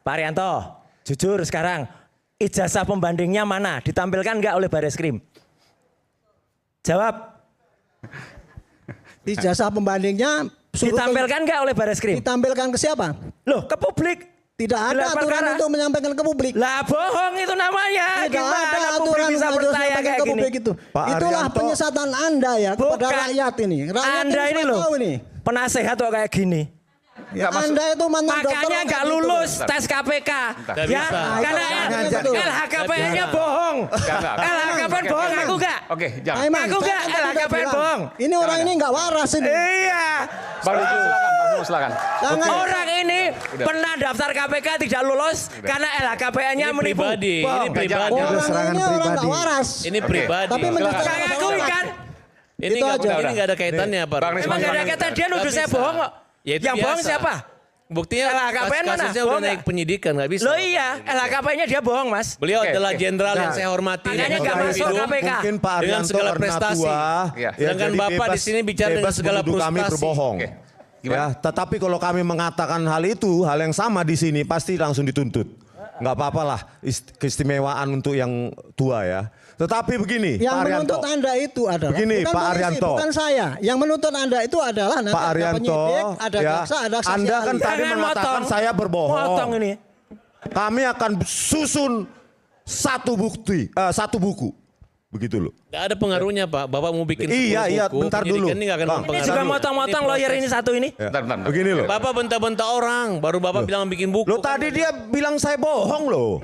Pak Arianto, jujur sekarang, ijazah pembandingnya mana? Ditampilkan nggak oleh Bareskrim? Jawab. Ijazah pembandingnya Ditampilkan nggak oleh Bareskrim? Ditampilkan ke siapa? Loh, ke publik. Tidak ada aturan untuk menyampaikan ke publik. Lah bohong itu namanya. Tidak Gimana ada publik aturan bisa untuk percaya menyampaikan kayak ke gini? publik itu. Pak Itulah Arianto, penyesatan Anda ya kepada rakyat ini. Rakyat Anda ini loh, tahu ini. penasehat kok kayak gini. Ya, Anda itu mantan dokter. Makanya nggak lulus tes KPK. Ya, karena LHKPN-nya bohong. LHKPN bohong, aku nggak. Oke, jangan. Aku nggak, LHKPN bohong. Ini orang ini nggak waras ini. Iya. Bang silakan. Orang ini pernah daftar KPK tidak lulus karena LHKPN-nya Ini menipu. pribadi, ini pribadi. Orang ini orang nggak waras. Ini pribadi. Tapi menyesatkan Saya akui kan. Ini Itu aja. nggak ada kaitannya, Pak. Emang nggak ada kata dia nuduh saya bohong kok. Ya, itu Yang bohong biasa. siapa? Buktinya LHKPN mana? kasusnya udah Bohong naik nggak? penyidikan, nggak bisa. Loh iya, LHKPN-nya dia bohong, Mas. Beliau Oke, adalah oke. jenderal yang saya hormati. Makanya dan nggak hormati masuk hidup. KPK. Mungkin Pak Dengan Arianto segala karena prestasi. tua, Ya. Sedangkan jadi Bapak di sini bicara dengan bebas segala menuduh kami frustasi. berbohong. Oke. Ya, tetapi kalau kami mengatakan hal itu, hal yang sama di sini pasti langsung dituntut. Nggak apa-apa lah, keistimewaan untuk yang tua ya. Tetapi begini, Yang Pak Arianto. menuntut Anda itu adalah Begini, bukan Pak polisi, Arianto. bukan saya. Yang menuntut Anda itu adalah nanti Pak ada Arianto, penyidik, ada ya, jaksa, ada saksi Anda kan ahli. tadi Jangan mengatakan motong. saya berbohong. Motong ini. Kami akan susun satu bukti, satu buku, begitu loh. Nggak ada pengaruhnya, Pak. Bapak mau bikin Iya, 10 iya, buku, bentar dulu. penyidikan ini nggak akan Bang. Ini mempengaruhi. juga motong-motong lawyer ini satu ini. Ya. Bentar. Begini loh. Bapak bentak-bentak orang, baru Bapak bilang bikin buku. Loh tadi dia bilang saya bohong loh.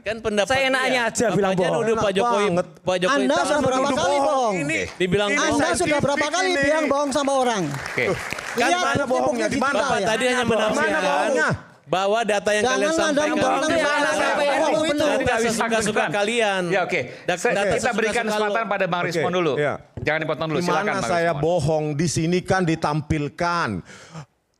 Kan pendapat Saya enaknya dia. aja bilang Bapak aja bohong. nuduh Pak Jokowi. Banget. Pak Jokowi Anda tahu sudah berapa nuduh kali bohong? Ini Dibilang ini bohong. Anda saintifik sudah berapa kali ini. bilang bohong sama orang? Oke. Kan Lihat mana bukti-bukti bohongnya? Di mana? digital Bapak ya. tadi hanya Mana menafsirkan bohongnya? bahwa data yang kalian Jangan Anda sampaikan membohongkan Di mana data. KPN Bohong itu. data sesuka-suka kalian. Ya oke. Kita berikan kesempatan pada Bang Rismon Oke, dulu. iya. Jangan dipotong dulu. Di Silakan mana Bang saya Rismon. bohong di sini kan ditampilkan.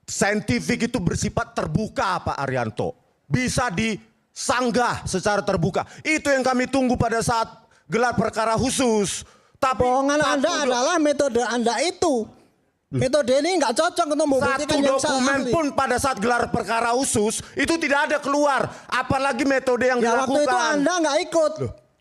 Saintifik itu bersifat terbuka Pak Arianto. Bisa disanggah secara terbuka. Itu yang kami tunggu pada saat gelar perkara khusus. Tapi Bohongan Anda adalah metode Anda itu. Metode ini nggak cocok untuk membuktikan satu yang dokumen ahli. pun pada saat gelar perkara khusus itu tidak ada keluar. Apalagi metode yang Ya waktu itu dilakukan. Anda nggak ikut.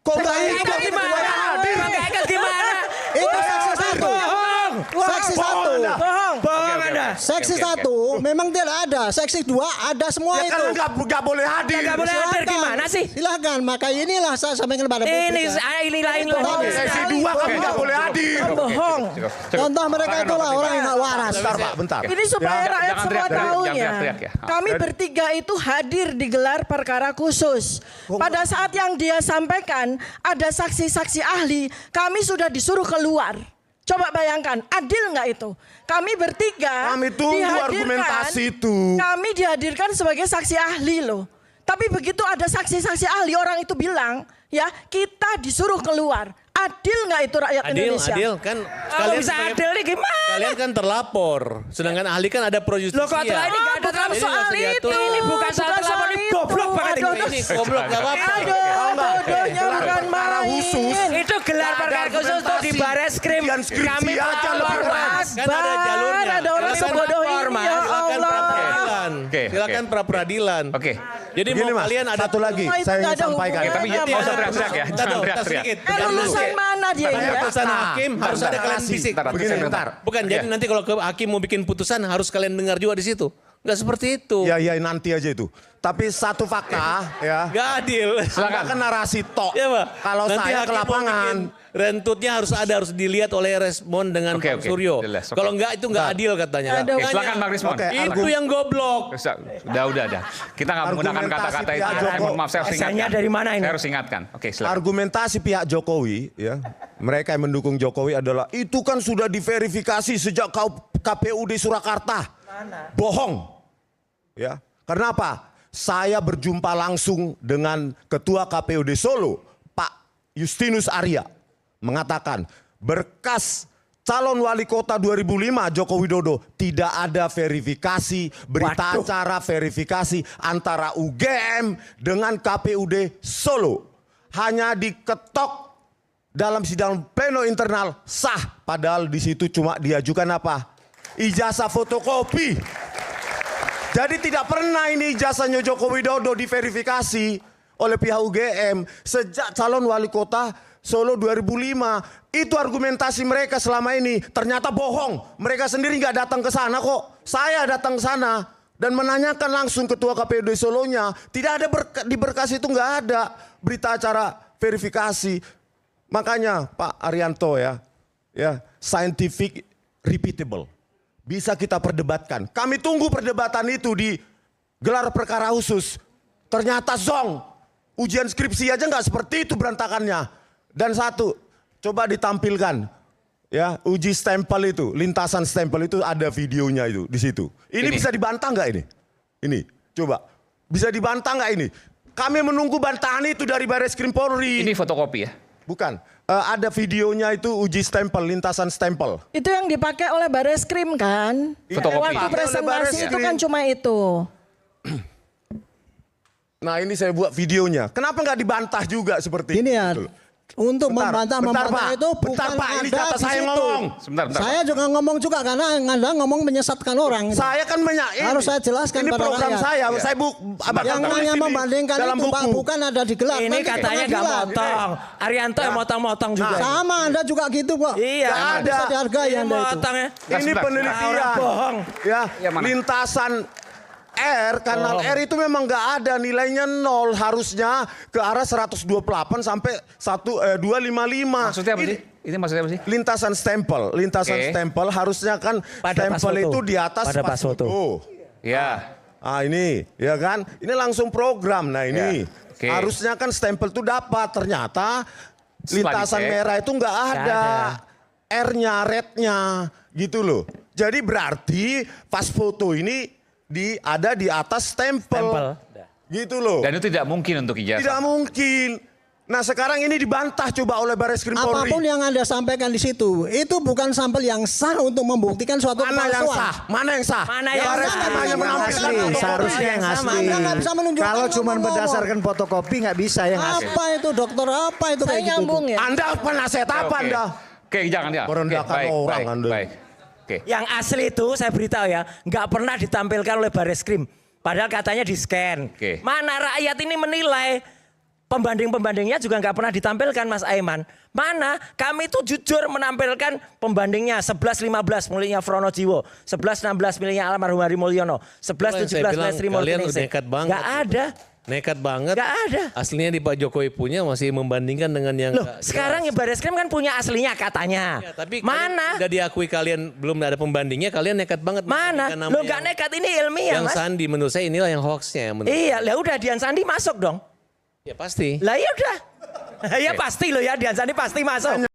Kok nggak Saya ikut? Ikut gimana? Nggak ikut gimana? Itu seksi satu. Bohong. Seksi satu. Bohong. Bohong Anda. Seksi satu memang tidak ada. Seksi dua ada semua Ya itu. kan nggak boleh hadir. Nggak boleh hadir gimana sih? Silakan. Maka inilah saya sampaikan kepada publik. Ini ya. ini lain Bohong. lagi. Sesi dua kami nggak boleh hadir. Bohong. Contoh mereka itulah orang yang nggak waras. Bentar Pak, bentar. Ini supaya Ya, rakyat jangan semua teriak-teriak, tahu jangan ya. teriak-teriak ya. Kami bertiga itu hadir di gelar perkara khusus. Pada saat yang dia sampaikan ada saksi-saksi ahli, kami sudah disuruh keluar. Coba bayangkan, adil nggak itu? Kami bertiga Kami tunggu dihadirkan- argumentasi itu. Kami dihadirkan sebagai saksi ahli loh. Tapi begitu ada saksi-saksi ahli, orang itu bilang, ya kita disuruh keluar. Adil nggak itu rakyat Indonesia? Adil kan Kalau bisa sebagai- adil nih gimana? Kalian kan terlapor, sedangkan ahli kan ada pro justisia. Loh kok telah ini nggak ada bukan terlalu soal Ini nggak itu. diatur. Ini bukan soal terlapor, ini goblok banget ini. Ini goblok gak apa-apa. Bodohnya bukan main. khusus. Itu gelar perkara khusus tuh di Bareskrim. Sekian skripsi Kami aja lebih lapor, keras. Mas. Kan ada jalurnya. Ada orang Silakan sebodoh lapor, ini, Mas. ya Silakan Allah. pra-peradilan. Oke, Silakan oke. pra-peradilan. Oke. Jadi Begini mau Mas, kalian ada satu lagi Semua itu saya nggak ingin ada sampaikan. hubungannya. Tapi jangan usah teriak-teriak ya. Jangan teriak-teriak. Lulusan mana dia ini? ya? Putusan hakim harus ada kalian bisik. Bentar. Bukan, jadi nanti kalau hakim mau bikin putusan harus kalian dengar juga di situ. Enggak seperti itu. Ya nanti aja itu. Tapi satu fakta ya. Enggak adil. Anda kan narasi tok. Ya, Pak. Kalau Nanti saya hakim ke mau lapangan. bikin rentutnya harus dilihat oleh Resmon dengan Oke, Pak oke. Suryo. Jelas, oke. Kalau enggak itu enggak adil katanya. Ada Oke, silakan Bang Rismon. Oke. Itu yang goblok. Udah. Kita nggak menggunakan Argumentasi kata-kata itu. pihak Jokowi. Maaf, saya harus Esennya ingatkan. dari mana ini? Saya harus ingatkan. Oke, silakan. Argumentasi pihak Jokowi ya. Mereka yang mendukung Jokowi adalah itu kan sudah diverifikasi sejak KPUD Surakarta. Bohong. Ya. Karena apa? Saya berjumpa langsung dengan Ketua KPUD Solo, Pak Justinus Arya, mengatakan berkas calon wali kota 2005 Joko Widodo tidak ada verifikasi, berita Waduh. acara verifikasi antara UGM dengan KPUD Solo. Hanya diketok dalam sidang pleno internal sah, padahal di situ cuma diajukan apa? Ijazah fotokopi. Jadi tidak pernah ini ijazahnya Joko Widodo diverifikasi oleh pihak UGM sejak calon wali kota Solo 2005. Itu argumentasi mereka selama ini. Ternyata bohong. Mereka sendiri nggak datang ke sana kok. Saya datang ke sana dan menanyakan langsung ketua KPUD Solonya. Tidak ada di berkas itu nggak ada berita acara verifikasi. Makanya Pak Arianto ya scientific repeatable. Bisa kita perdebatkan. Kami tunggu perdebatan itu di gelar perkara khusus. Ternyata zong. Ujian skripsi aja nggak seperti itu berantakannya. Dan satu, coba ditampilkan. Ya, uji stempel itu, lintasan stempel itu ada videonya itu di situ. Ini bisa dibantah nggak ini? Ini, coba. Bisa dibantah nggak ini? Kami menunggu bantahan itu dari Barreskrim Polri. Ini fotokopi ya? Bukan. Ada videonya itu uji stempel, lintasan stempel. Itu yang dipakai oleh Barreskrim kan? Fotokopi. Waktu presentasi itu kan cuma itu. Nah ini saya buat videonya. Kenapa nggak dibantah juga seperti Ini ya. itu? Untuk membantah Pak. itu bukan Bentar Pak, ini ada kata di saya situ. ngomong. Sebentar. Saya juga ngomong juga karena Anda ngomong menyesatkan orang. Saya kan Harus saya jelaskan ini pada program rakyat. saya. Ya. Saya Yang namanya membandingkan dalam itu Pak, buku. bukan ada di gelar. Ini Nanti katanya pernah nggak bilang. motong. Arianto yang motong-motong juga. Sama Anda juga gitu kok. Iya. Nggak ada. Bisa dihargai Ini Anda itu. motong ya. Ini Sebentar. penelitian. Orang bohong. Ya, Ya, mana? lintasan R, kanal R itu memang nggak ada nilainya 0, harusnya ke arah 128 sampai 255. Maksudnya apa sih? Ini maksudnya apa sih? Lintasan stempel, Oke. stempel harusnya kan Pada pas stempel foto. itu di atas Pada pas foto. Ya. Ah ini, ya kan? Ini langsung program. Nah ini, Ya, oke. harusnya kan stempel itu dapat. Ternyata Setelah lintasan dicek. merah itu nggak ada. R-nya, red-nya, gitu loh. Jadi berarti pas foto ini ada di atas stempel. Gitu loh. Dan itu tidak mungkin untuk ijazah. Tidak mungkin. Nah sekarang ini dibantah coba oleh Barreskrim Polri. Apapun yang Anda sampaikan di situ, itu bukan sampel yang sah untuk membuktikan suatu Mana yang kepalsuan. sah? Mana yang sah? Mana yang Barreskrim sah? hanya Yang menampilkan asli, fotokopi. Seharusnya yang Sama. asli. Anda nggak bisa menunjukkan Kalau cuma ngomong-ngomong. berdasarkan fotokopi nggak bisa yang asli. Apa itu dokter? Apa itu Saya kayak gitu? nyambung ya. Anda penasehat apa Oke. Anda? Oke, jangan ya. Merendahkan Oke, orang baik, Anda. Baik. Oke. Yang asli itu saya beritahu ya, nggak pernah ditampilkan oleh Barreskrim. Padahal katanya di scan. Oke. Mana rakyat ini menilai? Pembanding-pembandingnya juga nggak pernah ditampilkan Mas Aiman. Mana kami itu jujur menampilkan pembandingnya 11-15 miliknya Frono Jiwo, 11-16 miliknya almarhum Hari Mulyono, 11-17 Lestri kalian Multiningsih. nekat banget. Nggak ada. Nekat banget. Nggak ada. Aslinya di Pak Jokowi punya masih membandingkan dengan yang Loh, sekarang ya Barreskrim kan punya aslinya katanya. Ya, tapi mana? udah diakui kalian belum ada pembandingnya, kalian nekat banget. Mana? membandingkan nama Lo yang- nggak nekat ini ilmiah Yang Mas. Sandi menurut saya inilah yang hoaxnya. Iya, lah udah Dian Sandi masuk dong. Ya pasti. Lah ya udah. Ya pasti loh ya Dian Sandi pasti masuk.